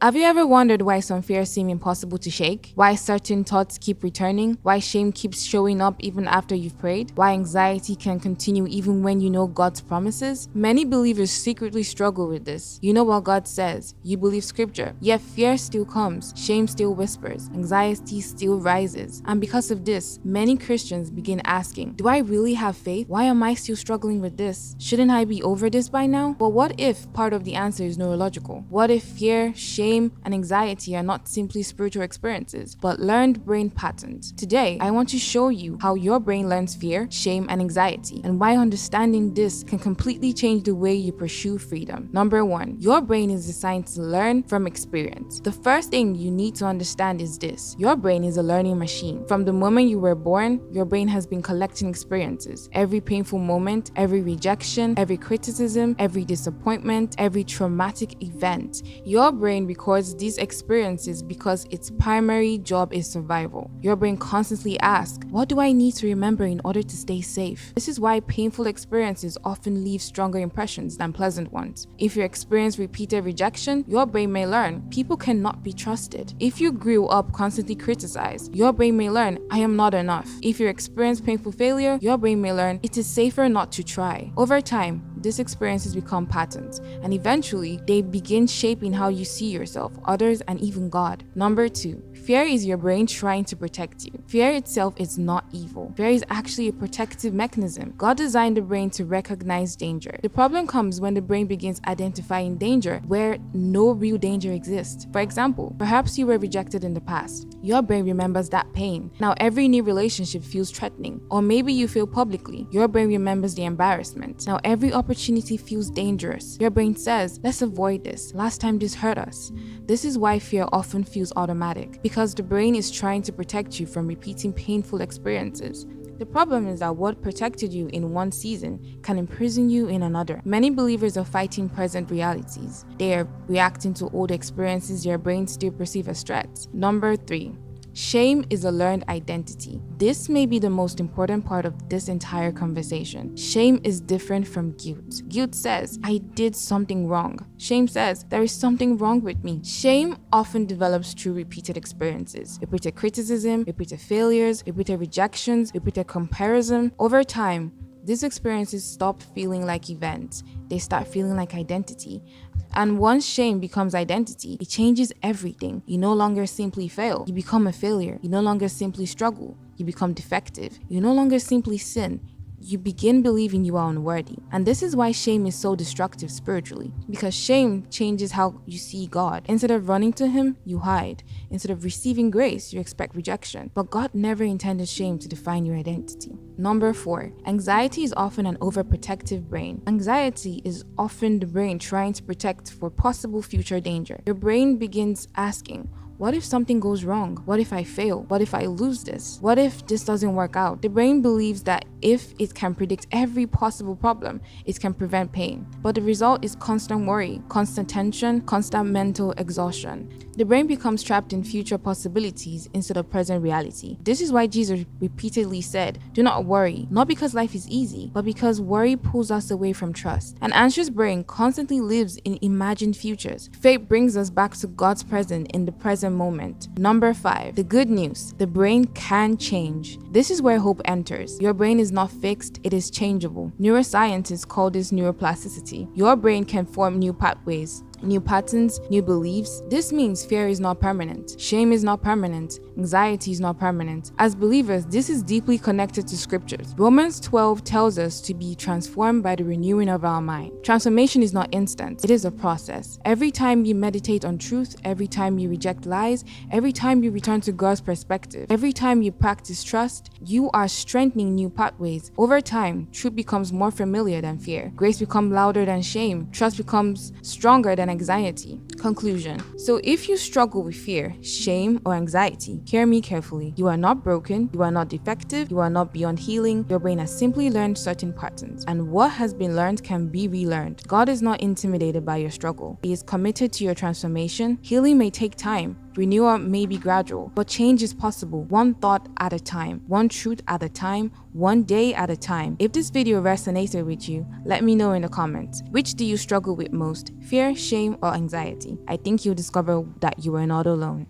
Have you ever wondered why some fears seem impossible to shake? Why certain thoughts keep returning? Why shame keeps showing up even after you've prayed? Why anxiety can continue even when you know God's promises? Many believers secretly struggle with this. You know what God says, you believe scripture, yet fear still comes, shame still whispers, anxiety still rises. And because of this, many Christians begin asking, do I really have faith? Why am I still struggling with this? Shouldn't I be over this by now? But what if part of the answer is neurological? What if fear, shame, and anxiety are not simply spiritual experiences, but learned brain patterns? Today, I want to show you how your brain learns fear, shame, and anxiety, and why understanding this can completely change the way you pursue freedom. Number 1, your brain is designed to learn from experience. The first thing you need to understand is this: your brain is a learning machine. From the moment you were born, your brain has been collecting experiences. Every painful moment, every rejection, every criticism, every disappointment, every traumatic event. Your brain records these experiences because its primary job is survival. Your brain constantly asks, what do I need to remember in order to stay safe? This is why painful experiences often leave stronger impressions than pleasant ones. If you experience repeated rejection, your brain may learn people cannot be trusted. If you grew up constantly criticized, your brain may learn I am not enough. If you experience painful failure, your brain may learn it is safer not to try. Over time, these experiences become patterns, and eventually they begin shaping how you see yourself, others, and even God. Number 2, fear is your brain trying to protect you. Fear itself is not evil. Fear is actually a protective mechanism. God designed the brain to recognize danger. The problem comes when the brain begins identifying danger where no real danger exists. For example, perhaps you were rejected in the past. Your brain remembers that pain. Now every new relationship feels threatening. Or maybe you fail publicly. Your brain remembers the embarrassment. Now every opportunity feels dangerous. Your brain says, let's avoid this. Last time this hurt us. This is why fear often feels automatic, because the brain is trying to protect you from repeating painful experiences. The problem is that what protected you in one season can imprison you in another. Many believers are fighting present realities. They are reacting to old experiences their brains still perceive as threats. Number 3, shame is a learned identity. This may be the most important part of this entire conversation. Shame is different from guilt. Guilt says, I did something wrong. Shame says, there is something wrong with me. Shame often develops through repeated experiences, repeated criticism, repeated failures, repeated rejections, repeated comparison. Over time, these experiences stop feeling like events. They start feeling like identity. And once shame becomes identity, it changes everything. You no longer simply fail. You become a failure. You no longer simply struggle. You become defective. You no longer simply sin. You begin believing you are unworthy. And this is why shame is so destructive spiritually. Because shame changes how you see God. Instead of running to Him, you hide. Instead of receiving grace, you expect rejection. But God never intended shame to define your identity. Number 4, anxiety is often an overprotective brain. Anxiety is often the brain trying to protect for possible future danger. Your brain begins asking, what if something goes wrong? What if I fail? What if I lose this? What if this doesn't work out? The brain believes that if it can predict every possible problem, it can prevent pain. But the result is constant worry, constant tension, constant mental exhaustion. The brain becomes trapped in future possibilities instead of present reality. This is why Jesus repeatedly said, do not worry, not because life is easy, but because worry pulls us away from trust. An anxious brain constantly lives in imagined futures. Faith brings us back to God's presence in the present moment. Number 5, the good news. The brain can change. This is where hope enters. Your brain is not fixed, it is changeable. Neuroscientists call this neuroplasticity. Your brain can form new pathways, new patterns, new beliefs. This means fear is not permanent. Shame is not permanent. Anxiety is not permanent. As believers, this is deeply connected to scriptures. Romans 12 tells us to be transformed by the renewing of our mind. Transformation is not instant. It is a process. Every time you meditate on truth, every time you reject lies, every time you return to God's perspective, every time you practice trust, you are strengthening new pathways. Over time, truth becomes more familiar than fear. Grace becomes louder than shame. Trust becomes stronger than anxiety. Conclusion. So if you struggle with fear, shame, or anxiety, hear me carefully. You are not broken, you are not defective, you are not beyond healing. Your brain has simply learned certain patterns, and what has been learned can be relearned. God is not intimidated by your struggle. He is committed to your transformation. Healing may take time. Renewal may be gradual, but change is possible, one thought at a time, one truth at a time, one day at a time. If this video resonated with you, let me know in the comments. Which do you struggle with most? Fear, shame, or anxiety? I think you'll discover that you are not alone.